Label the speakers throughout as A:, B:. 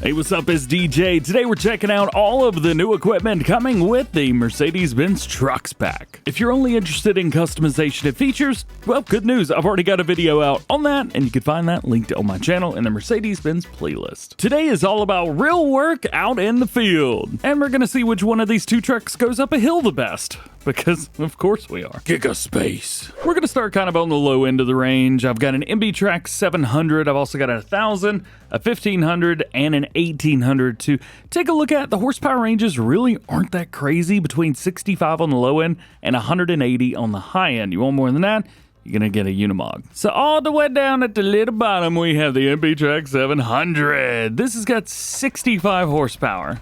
A: Hey, what's up? It's DJ. Today we're checking out all of the new equipment coming with the Mercedes-Benz Trucks pack. If you're only interested in customization and features, well, good news. I've already got a video out on that, and you can find that linked on my channel in the Mercedes-Benz playlist. Today is all about real work out in the field, and we're going to see which one of these two trucks goes up a hill the best. Because, of course we are. Giga space. We're going to start kind of on the low end of the range. I've got an MB-trac 700. I've also got a 1000, a 1500, and an 1800 to take a look at. The horsepower ranges really aren't that crazy, between 65 on the low end and 180 on the high end. You want more than that? You're going to get a Unimog. So all the way down at the little bottom, we have the MB-trac 700. This has got 65 horsepower,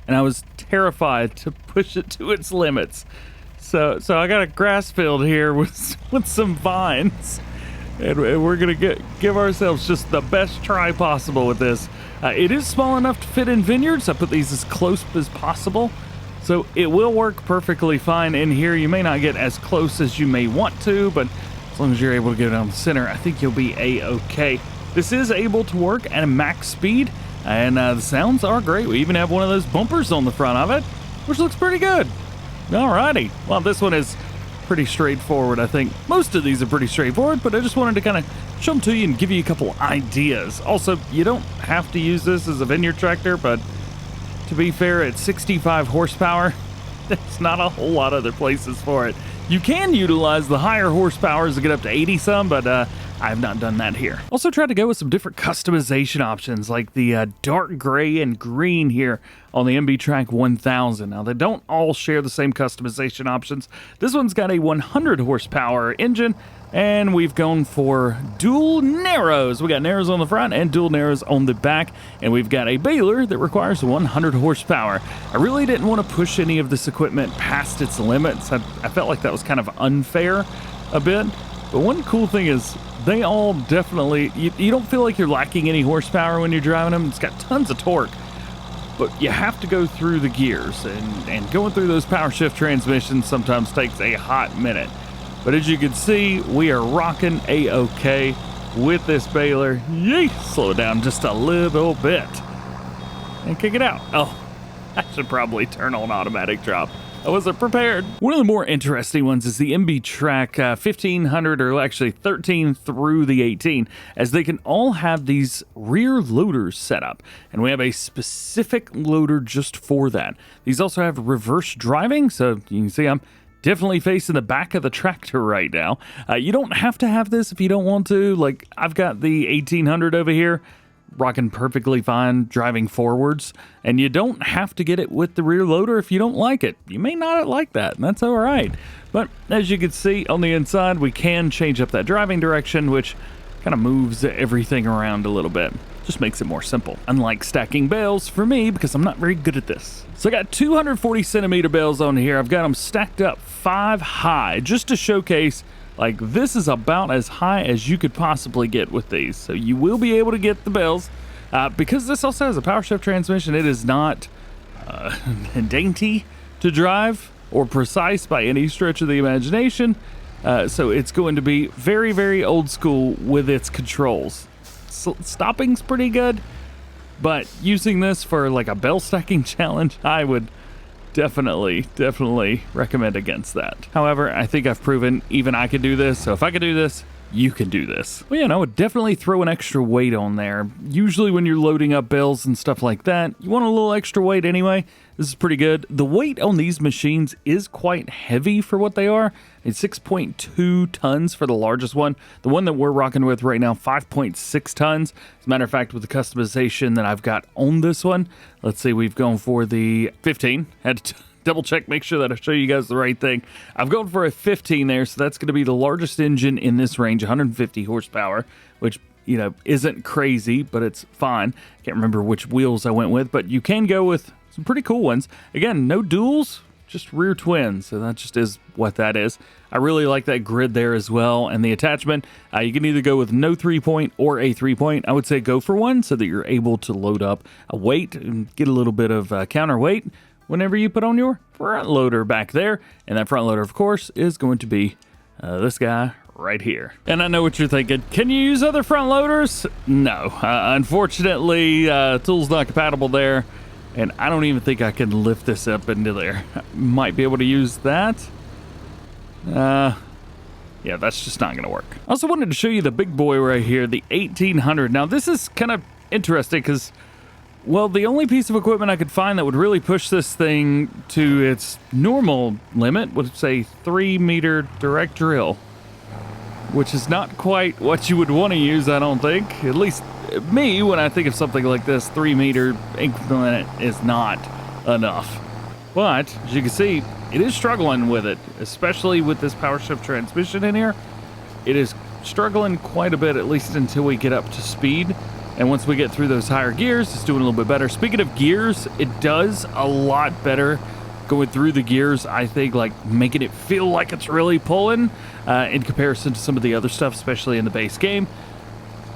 A: and I was terrified to push it to its limits. So I got a grass field here with some vines, and we're gonna give ourselves just the best try possible with this. It is small enough to fit in vineyards. I put these as close as possible, so it will work perfectly fine in here. You may not get as close as you may want to, but as long as you're able to get it on the center, I think you'll be a-okay. This is able to work at a max speed, and the sounds are great. We even have one of those bumpers on the front of it, which looks pretty good. Alrighty, well, this one is pretty straightforward. I think most of these are pretty straightforward, but I just wanted to kind of show them to you and give you a couple ideas. Also, you don't have to use this as a vineyard tractor, but to be fair, at 65 horsepower, there's not a whole lot of other places for it. You can utilize the higher horsepowers to get up to 80 some, but I have not done that here. Also tried to go with some different customization options, like the dark gray and green here on the MB-trac 1000. Now, they don't all share the same customization options. This one's got a 100 horsepower engine, and we've gone for dual narrows. We got narrows on the front and dual narrows on the back, and we've got a baler that requires 100 horsepower. I really didn't want to push any of this equipment past its limits. I felt like that was kind of unfair a bit. But one cool thing is they all definitely, you don't feel like you're lacking any horsepower when you're driving them. It's got tons of torque, but you have to go through the gears, and going through those power shift transmissions sometimes takes a hot minute. But as you can see, we are rocking a-okay with this baler. Yay! Slow it down just a little bit and kick it out. Oh, I should probably turn on automatic drop. I wasn't prepared. One of the more interesting ones is the MB-trac 1500, or actually 13 through the 18, as they can all have these rear loaders set up, and we have a specific loader just for that. These also have reverse driving, so you can see I'm definitely facing the back of the tractor right now. You don't have to have this if you don't want to. Like, I've got the 1800 over here, rocking perfectly fine driving forwards, and you don't have to get it with the rear loader if you don't like it. You may not like that, and that's all right. But as you can see on the inside, we can change up that driving direction, which kind of moves everything around a little bit. Just makes it more simple. Unlike stacking bales for me, because I'm not very good at this. So I got 240 centimeter bales on here. I've got them stacked up 5 high, just to showcase, like, this is about as high as you could possibly get with these. So you will be able to get the bales. Because this also has a power shift transmission, it is not dainty to drive or precise by any stretch of the imagination. So it's going to be very, very old school with its controls. Stopping's pretty good, but using this for like a bale stacking challenge, I would definitely recommend against that. However, I think I've proven even I could do this, so if I could do this, you can do this. Well, yeah, I would definitely throw an extra weight on there. Usually when you're loading up bales and stuff like that, you want a little extra weight anyway. This is pretty good. The weight on these machines is quite heavy for what they are. It's 6.2 tons for the largest one. The one that we're rocking with right now, 5.6 tons. As a matter of fact, with the customization that I've got on this one, let's see, we've gone for the 15. Had to double check, make sure that I show you guys the right thing. I've gone for a 15 there, so that's going to be the largest engine in this range, 150 horsepower, which, you know, isn't crazy, but it's fine. Can't remember which wheels I went with, but you can go with some pretty cool ones. Again, no duals, just rear twins, so that just is what that is. I really like that grid there as well, and the attachment, you can either go with no 3-point or a 3-point. I would say go for one so that you're able to load up a weight and get a little bit of counterweight whenever you put on your front loader back there. And that front loader, of course, is going to be this guy right here. And I know what you're thinking. Can you use other front loaders? No. Unfortunately, tool's not compatible there. And I don't even think I can lift this up into there. Might be able to use that. Yeah, that's just not going to work. I also wanted to show you the big boy right here, the 1800. Now, this is kind of interesting because, well, the only piece of equipment I could find that would really push this thing to its normal limit would say 3-meter direct drill, which is not quite what you would want to use, I don't think. At least me, when I think of something like this, 3-meter increment is not enough. But, as you can see, it is struggling with it, especially with this power shift transmission in here. It is struggling quite a bit, at least until we get up to speed. And once we get through those higher gears, it's doing a little bit better. Speaking of gears, it does a lot better going through the gears, I think, like making it feel like it's really pulling in comparison to some of the other stuff, especially in the base game.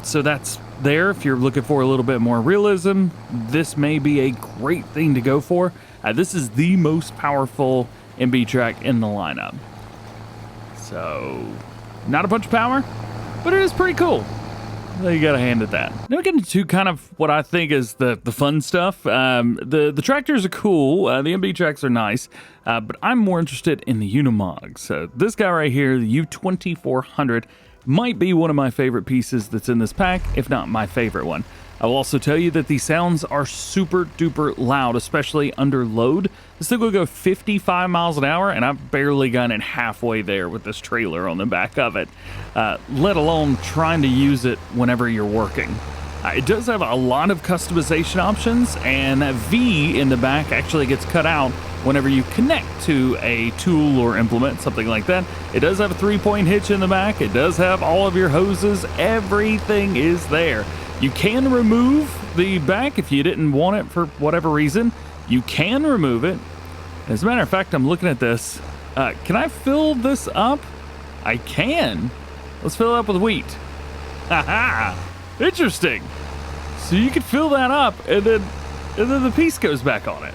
A: So that's there. If you're looking for a little bit more realism, this may be a great thing to go for. This is the most powerful MB-trac in the lineup. So, not a bunch of power, but it is pretty cool. You gotta hand it that. Now we get into kind of what I think is the fun stuff. The tractors are cool. The MB-tracs are nice, but I'm more interested in the Unimog. So this guy right here, the U2400, might be one of my favorite pieces that's in this pack, if not my favorite one. I will also tell you that the sounds are super duper loud, especially under load. This thing will go 55 miles an hour, and I've barely gotten it halfway there with this trailer on the back of it, let alone trying to use it whenever you're working. It does have a lot of customization options, and that V in the back actually gets cut out whenever you connect to a tool or implement, something like that. It does have a 3-point hitch in the back. It does have all of your hoses. Everything is there. You can remove the back if you didn't want it for whatever reason. You can remove it. As a matter of fact, I'm looking at this. Can I fill this up? I can. Let's fill it up with wheat. Haha! Interesting. So you could fill that up, and then the piece goes back on it.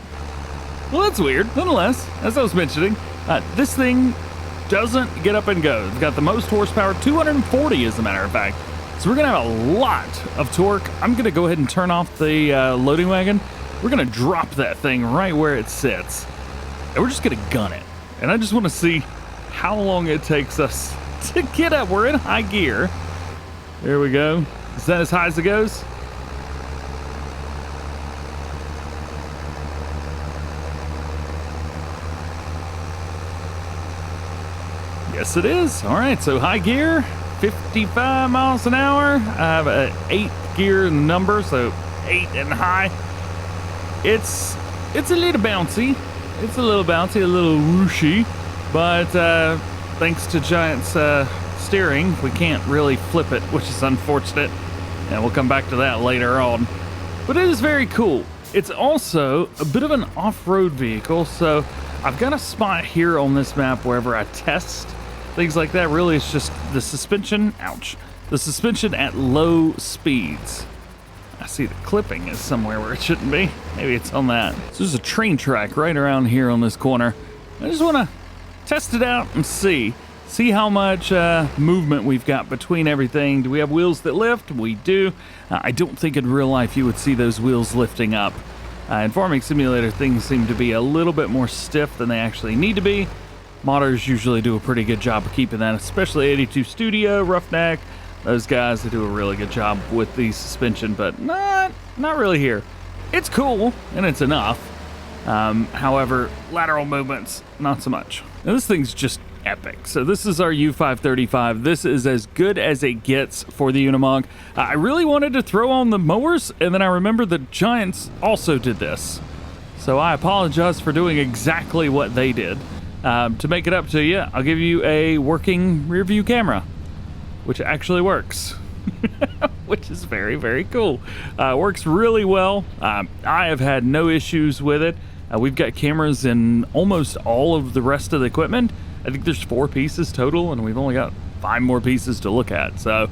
A: Well, that's weird. Nonetheless, as I was mentioning, this thing doesn't get up and go. It's got the most horsepower, 240 as a matter of fact. So we're gonna have a lot of torque. I'm gonna go ahead and turn off the loading wagon. We're gonna drop that thing right where it sits, and we're just gonna gun it. And I just wanna see how long it takes us to get up. We're in high gear. There we go. Is that as high as it goes? Yes, it is. All right, so high gear, 55 miles an hour. I have an 8 gear number, so 8 and high. It's a little bouncy. It's a little bouncy, a little whooshy, but thanks to Giant's steering, we can't really flip it, which is unfortunate. And we'll come back to that later on. But it is very cool. It's also a bit of an off-road vehicle, so I've got a spot here on this map wherever I test things like that. Really, it's just the suspension, ouch, the suspension at low speeds. I see the clipping is somewhere where it shouldn't be. Maybe it's on that. So there's a train track right around here on this corner. I just want to test it out and see how much movement we've got between everything. Do we have wheels that lift? We do. I don't think in real life you would see those wheels lifting up. In Farming Simulator, things seem to be a little bit more stiff than they actually need to be. Modders usually do a pretty good job of keeping that, especially 82 Studio, Roughneck. Those guys, they do a really good job with the suspension, but not really here. It's cool, and it's enough. However, lateral movements, not so much. Now, this thing's just epic. So this is our U535. This is as good as it gets for the Unimog. I really wanted to throw on the mowers, and then I remember the Giants also did this. So I apologize for doing exactly what they did. To make it up to you, I'll give you a working rear view camera, which actually works. Which is very, very cool. Works really well. I have had no issues with it. We've got cameras in almost all of the rest of the equipment. I think there's 4 pieces total, and we've only got 5 more pieces to look at. So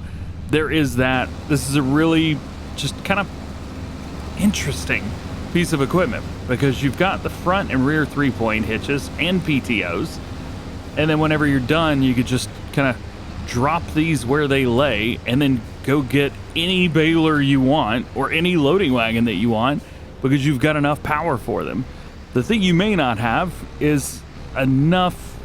A: there is that. This is a really just kind of interesting piece of equipment because you've got the front and rear 3-point hitches and PTOs. And then whenever you're done, you could just kind of drop these where they lay and then go get any baler you want or any loading wagon that you want because you've got enough power for them. The thing you may not have is enough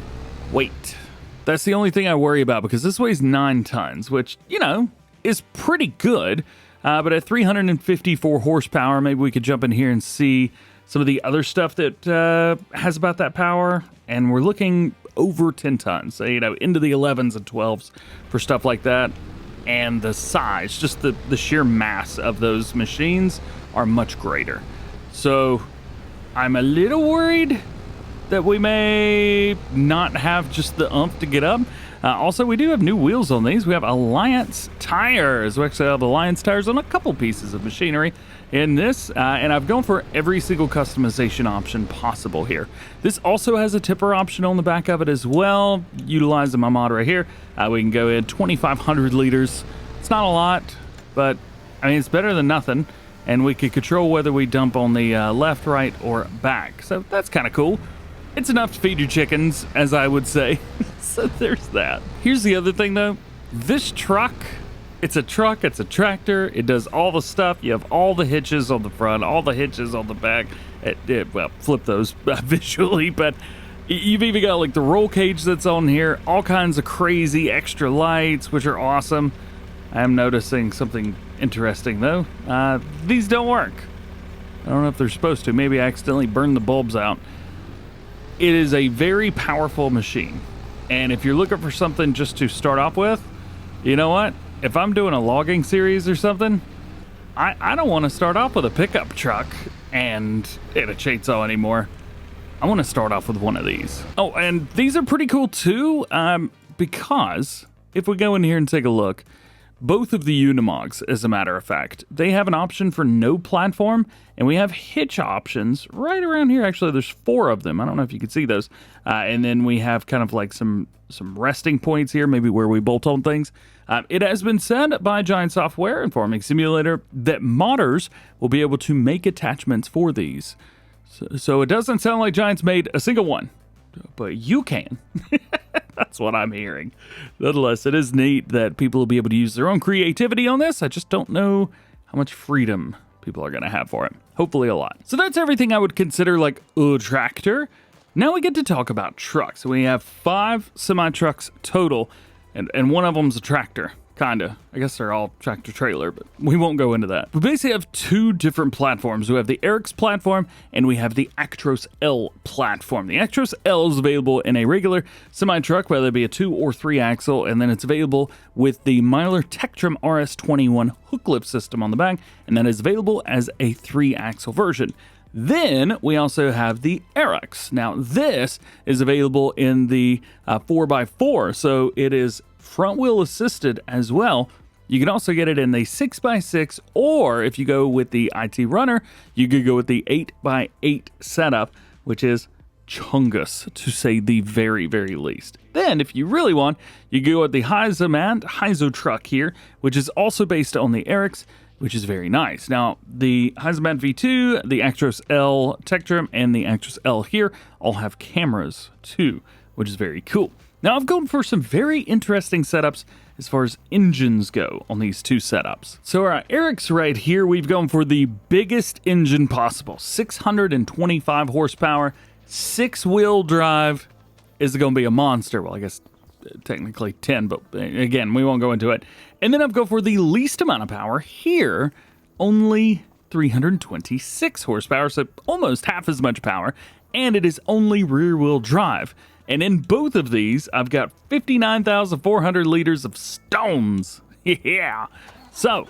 A: weight. That's the only thing I worry about because this weighs 9 tons, which, you know, is pretty good. But at 354 horsepower, maybe we could jump in here and see some of the other stuff that has about that power. And we're looking over 10 tons, so, you know, into the 11s and 12s for stuff like that. And the size, just the sheer mass of those machines are much greater. So I'm a little worried that we may not have just the oomph to get up. Also, we do have new wheels on these. We have Alliance tires. We actually have Alliance tires on a couple pieces of machinery in this, and I've gone for every single customization option possible here. This also has a tipper option on the back of it as well. Utilizing my mod right here, we can go in 2,500 liters. It's not a lot, but I mean, it's better than nothing, and we could control whether we dump on the left, right, or back. So that's kind of cool. It's enough to feed your chickens, as I would say. So there's that. Here's the other thing, though. This truck, it's a tractor. It does all the stuff. You have all the hitches on the front, all the hitches on the back. Well, flip those visually, but you've even got like the roll cage that's on here, all kinds of crazy extra lights, which are awesome. I am noticing something interesting, though. These don't work. I don't know if they're supposed to. Maybe I accidentally burned the bulbs out. It is a very powerful machine. And if you're looking for something just to start off with, you know what? If I'm doing a logging series or something, I don't want to start off with a pickup truck and a chainsaw anymore. I want to start off with one of these. Oh, and these are pretty cool too, because if we go in here and take a look, both of the Unimogs, as a matter of fact, they have an option for no platform, and we have hitch options right around here. Actually, there's 4 of them. I don't know if you can see those. And then we have kind of like some resting points here, maybe where we bolt on things. It has been said by Giant Software and Farming Simulator that modders will be able to make attachments for these. So it doesn't sound like Giant's made a single one, but you can. That's what I'm hearing. Nonetheless, it is neat that people will be able to use their own creativity on this. I just don't know how much freedom people are going to have for it. Hopefully a lot. So that's everything I would consider like a tractor. Now we get to talk about trucks. We have 5 semi-trucks total, and one of them's a tractor. Kinda. I guess they're all tractor trailer, but we won't go into that. We basically have 2 different platforms. We have the Eric's platform and we have the Actros L platform. The Actros L is available in a regular semi-truck, whether it be a 2 or 3 axle, and then it's available with the Myler Tektrum RS21 hook lift system on the back, and that is available as a 3 axle version. Then we also have the Eric's. Now this is available in the 4x4, so it is front wheel assisted as well. You can also get it in the 6x6, or if you go with the ITRunner, you could go with the 8x8 setup, which is chungus, to say the very, very least. Then, if you really want, you go with the Heizotruck here, which is also based on the Eric's, which is very nice. Now, the Heizotruck V2, the Actros L Tektrum, and the Actros L here all have cameras too, which is very cool. Now, I've gone for some very interesting setups as far as engines go on these 2 setups. So our Eric's right here, we've gone for the biggest engine possible. 625 horsepower, 6-wheel drive. Is it going to be a monster? Well, I guess technically 10, but again, we won't go into it. And then I've gone for the least amount of power here, only 326 horsepower, so almost half as much power, and it is only rear-wheel drive. And in both of these, I've got 59,400 liters of stones. Yeah. So,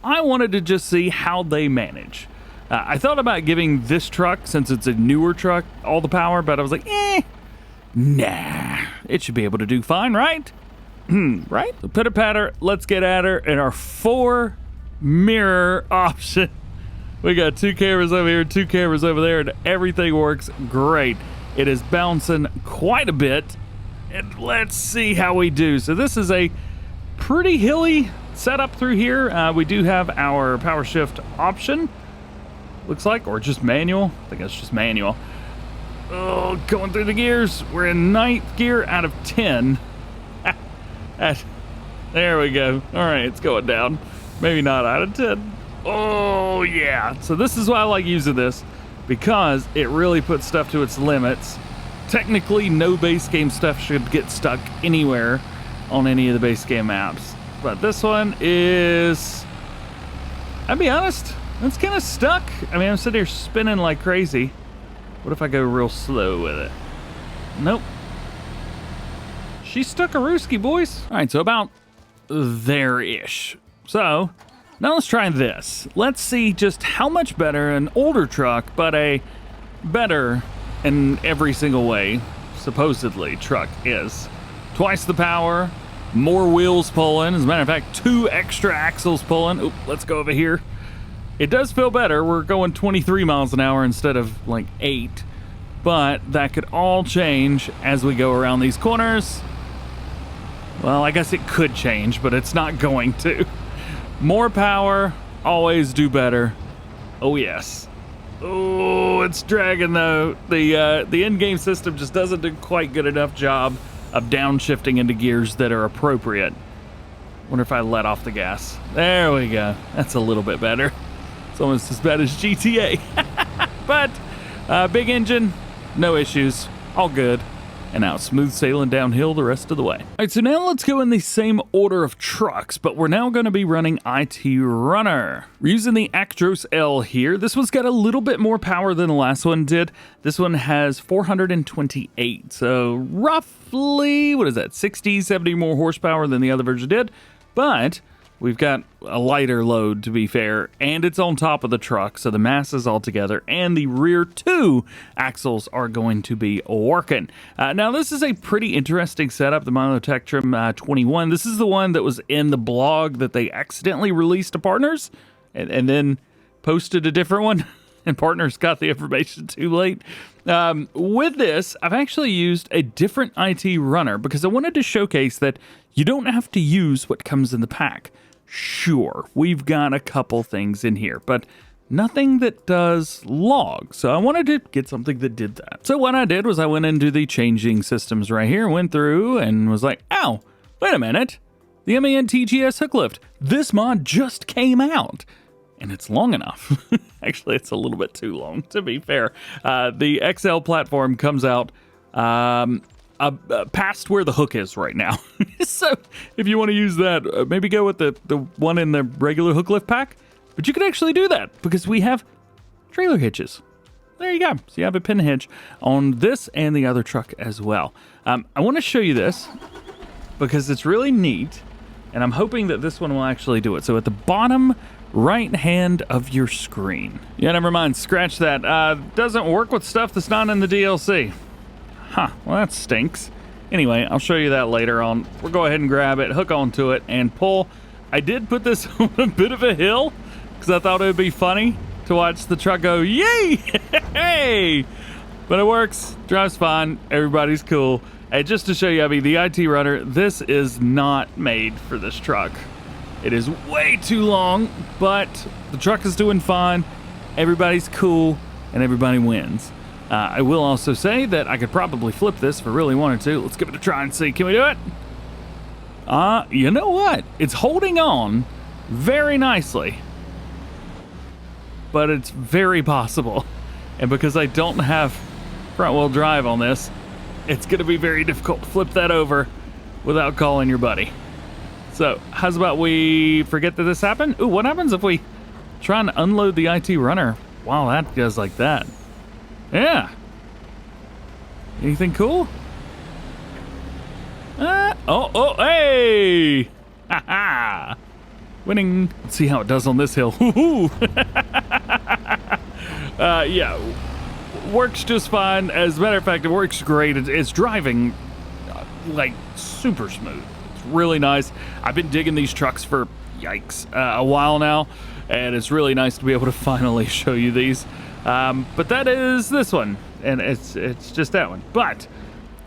A: I wanted to just see how they manage. I thought about giving this truck, since it's a newer truck, all the power, but I was like, nah. It should be able to do fine, right? Right? So pitter-patter, let's get at her. And our 4 mirror option. We got 2 cameras over here, 2 cameras over there, and everything works great. It is bouncing quite a bit, and let's see how we do. So this is a pretty hilly setup through here. We do have our power shift option, looks like, or just manual. I think it's just manual. Oh, going through the gears. We're in 9th gear out of 10. There we go. All right, it's going down. Maybe not out of 10. Oh, yeah. So this is why I like using this, because it really puts stuff to its limits. Technically, no base game stuff should get stuck anywhere on any of the base game maps. But this one is, I'll be honest, it's kind of stuck. I mean, I'm sitting here spinning like crazy. What if I go real slow with it? Nope. She's stuck a rooski, boys. All right, so about there-ish. So now let's try this. Let's see just how much better an older truck, but a better in every single way, supposedly, truck is. Twice the power, more wheels pulling. As a matter of fact, 2 extra axles pulling. Oop, let's go over here. It does feel better. We're going 23 miles an hour instead of like 8, but that could all change as we go around these corners. Well, I guess it could change, but it's not going to. More power, always do better. Oh, yes. Oh, it's dragging though. The in-game system just doesn't do quite good enough job of downshifting into gears that are appropriate. Wonder if I let off the gas. There we go. That's a little bit better. It's almost as bad as GTA. But big engine, no issues, all good. And now smooth sailing downhill the rest of the way. All right, so now let's go in the same order of trucks, but we're now going to be running ITRunner. We're using the Actros L here. This one's got a little bit more power than the last one did. This one has 428, so roughly, what is that, 60, 70 more horsepower than the other version did, but we've got a lighter load, to be fair, and it's on top of the truck, so the mass is all together, and the rear 2 axles are going to be working. Now, this is a pretty interesting setup, the MB-trac Trim 21. This is the one that was in the blog that they accidentally released to partners, and then posted a different one, and partners got the information too late. With this, I've actually used a different ITRunner, because I wanted to showcase that you don't have to use what comes in the pack. Sure, we've got a couple things in here, but nothing that does log. So I wanted to get something that did that. So what I did was I went into the changing systems right here, went through and was like, ow, wait a minute. The MAN TGS hook lift. This mod just came out and it's long enough. Actually, it's a little bit too long, to be fair. The XL platform comes out past where the hook is right now. So if you want to use that, maybe go with the one in the regular hook lift pack. But you can actually do that because we have trailer hitches. There you go. So you have a pin hitch on this and the other truck as well. I want to show you this because it's really neat, and I'm hoping that this one will actually do it. So at the bottom right hand of your screen. Yeah, never mind. Scratch that. Doesn't work with stuff that's not in the DLC. Huh, well that stinks. Anyway, I'll show you that later on. We'll go ahead and grab it, hook onto it, and pull. I did put this on a bit of a hill because I thought it would be funny to watch the truck go, yay! Hey! But it works, drives fine, everybody's cool. And just to show you, I mean, the ITRunner, this is not made for this truck. It is way too long, but the truck is doing fine, everybody's cool, and everybody wins. I will also say that I could probably flip this if I really wanted to. Let's give it a try and see. Can we do it? You know what? It's holding on very nicely. But it's very possible. And because I don't have front-wheel drive on this, it's going to be very difficult to flip that over without calling your buddy. So, how's about we forget that this happened? Ooh, what happens if we try and unload the ITRunner while that goes like that? Yeah. Anything cool? Hey! Ha ha! Winning. Let's see how it does on this hill. Yeah. Works just fine. As a matter of fact, it works great. It's driving like super smooth. It's really nice. I've been digging these trucks for, yikes, a while now, and it's really nice to be able to finally show you these. But that is this one, and it's just that one. But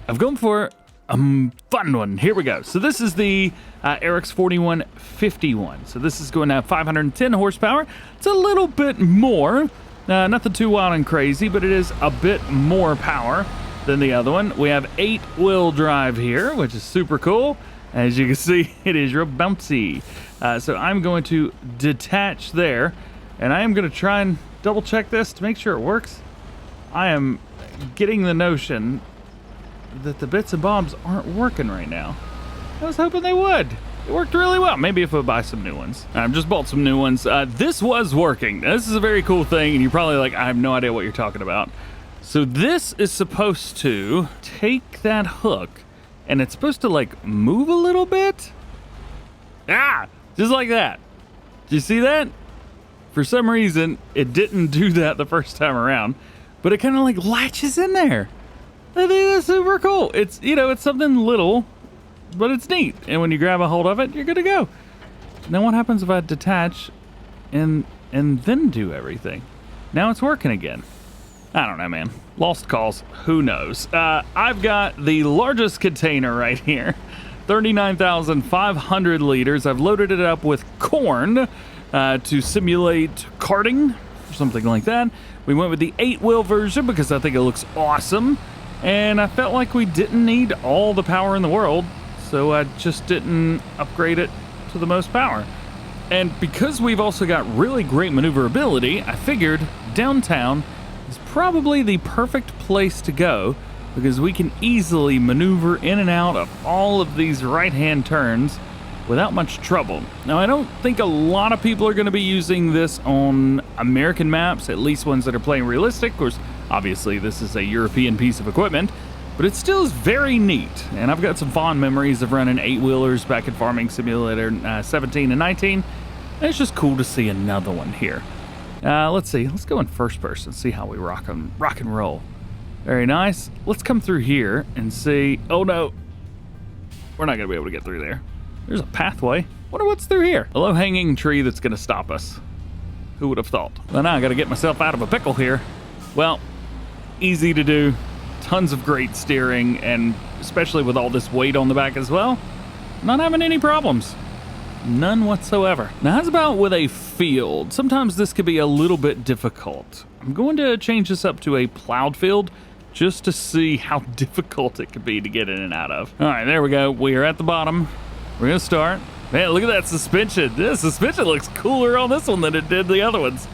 A: I've gone for a fun one. Here we go. So this is the RX 4151. So this is going to have 510 horsepower. It's a little bit more. Nothing too wild and crazy, but it is a bit more power than the other one. We have 8-wheel drive here, which is super cool. As you can see, it is real bouncy. So I'm going to detach there, and I am going to try and double check this to make sure it works. I am getting the notion that the bits and bobs aren't working right now. I was hoping they would. It worked really well. Maybe if I buy some new ones. I've just bought some new ones. This was working. This is a very cool thing, and you're probably like, I have no idea what you're talking about. So this is supposed to take that hook, and it's supposed to like move a little bit. Just like that. Did you see that? For some reason, it didn't do that the first time around, but it kind of like latches in there. I think that's super cool. It's, you know, it's something little, but it's neat. And when you grab a hold of it, you're good to go. Now what happens if I detach and then do everything? Now it's working again. I don't know, man. Lost cause. Who knows? I've got the largest container right here. 39,500 liters. I've loaded it up with corn to simulate karting or something like that. We went with the 8-wheel version because I think it looks awesome. And I felt like we didn't need all the power in the world, so I just didn't upgrade it to the most power. And because we've also got really great maneuverability, I figured downtown is probably the perfect place to go because we can easily maneuver in and out of all of these right-hand turns without much trouble. Now, I don't think a lot of people are going to be using this on American maps, at least ones that are playing realistic. Of course, obviously, this is a European piece of equipment, but it still is very neat. And I've got some fond memories of running 8-wheelers back in Farming Simulator 17 and 19. And it's just cool to see another one here. Let's see. Let's go in first person, see how we rock and roll. Very nice. Let's come through here and see. Oh, no. We're not going to be able to get through there. There's a pathway. Wonder what's through here. A low-hanging tree that's going to stop us. Who would have thought? Well, now I got to get myself out of a pickle here. Well, easy to do. Tons of great steering, and especially with all this weight on the back as well, not having any problems. None whatsoever. Now, how's about with a field? Sometimes this could be a little bit difficult. I'm going to change this up to a plowed field just to see how difficult it could be to get in and out of. All right, there we go. We are at the bottom. We're going to start. Man, look at that suspension. This suspension looks cooler on this one than it did the other ones.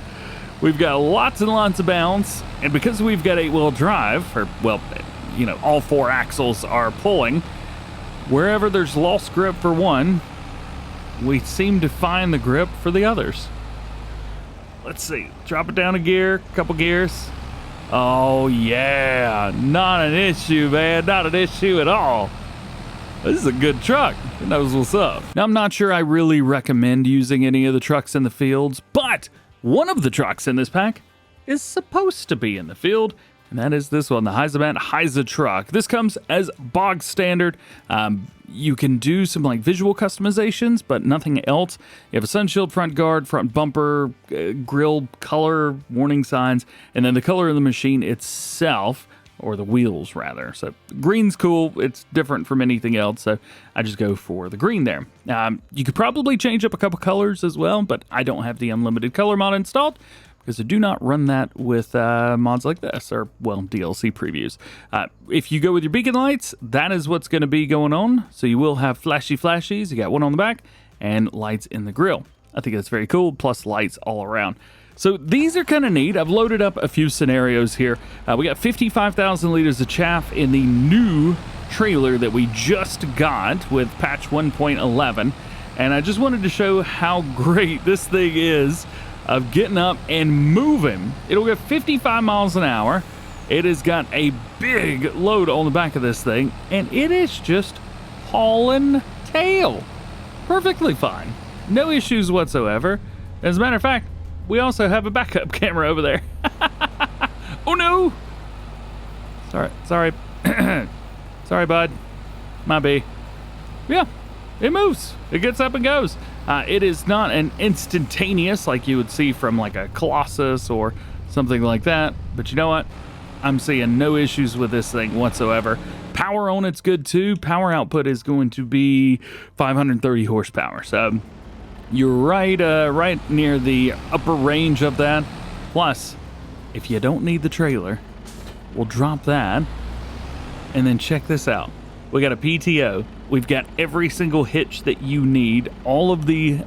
A: We've got lots and lots of bounce, and because we've got 8-wheel drive, or, well, you know, all 4 axles are pulling, wherever there's lost grip for one, we seem to find the grip for the others. Let's see. Drop it down a gear, couple gears. Oh, yeah. Not an issue, man. Not an issue at all. This is a good truck. It knows what's up. Now, I'm not sure I really recommend using any of the trucks in the fields, but one of the trucks in this pack is supposed to be in the field, and that is this one, the Heizotruck. This comes as bog standard. You can do some like visual customizations, but nothing else. You have a sunshield, front guard, front bumper, grille color, warning signs, and then the color of the machine itself, or the wheels rather. So green's cool. It's different from anything else, so I just go for the green there. You could probably change up a couple colors as well, but I don't have the unlimited color mod installed because I do not run that with mods like this, or, well, DLC previews. If you go with your beacon lights, that is what's going to be going on. So you will have flashy flashies. You got one on the back and lights in the grill. I think that's very cool, plus lights all around. So these are kind of neat. I've loaded up a few scenarios here. We got 55,000 liters of chaff in the new trailer that we just got with patch 1.11. And I just wanted to show how great this thing is of getting up and moving. It'll get 55 miles an hour. It has got a big load on the back of this thing, and it is just hauling tail. Perfectly fine. No issues whatsoever. As a matter of fact, we also have a backup camera over there. Oh no! Sorry. Sorry, bud. My B. Yeah, it moves. It gets up and goes. It is not an instantaneous like you would see from like a Colossus or something like that. But you know what? I'm seeing no issues with this thing whatsoever. Power on it's good too. Power output is going to be 530 horsepower. So you're right near the upper range of that. Plus, if you don't need the trailer, we'll drop that. And then check this out. We got a PTO We've got every single hitch that you need, all of the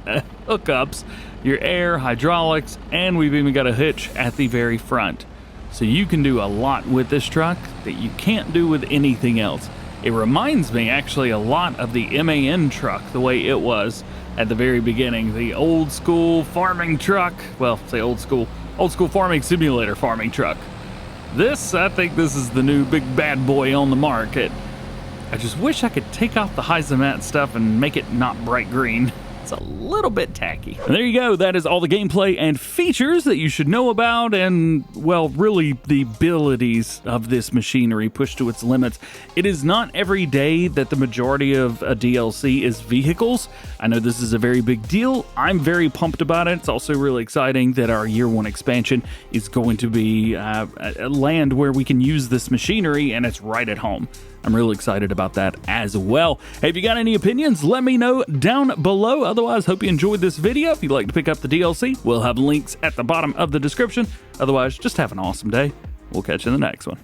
A: hookups, your air, hydraulics, and we've even got a hitch at the very front. So you can do a lot with this truck that you can't do with anything else. It reminds me actually a lot of the MAN truck, the way it was at the very beginning, the old school farming truck. Well, say old school farming simulator farming truck. I think this is the new big bad boy on the market. I just wish I could take off the Heizotruck stuff and make it not bright green. It's a little bit tacky. And there you go. That is all the gameplay and features that you should know about, and, well, really the abilities of this machinery pushed to its limits. It is not every day that the majority of a DLC is vehicles. I know this is a very big deal. I'm very pumped about it. It's also really exciting that our Year 1 expansion is going to be a land where we can use this machinery, and it's right at home. I'm really excited about that as well. Hey, if you got any opinions, let me know down below. Otherwise, hope you enjoyed this video. If you'd like to pick up the DLC, we'll have links at the bottom of the description. Otherwise, just have an awesome day. We'll catch you in the next one.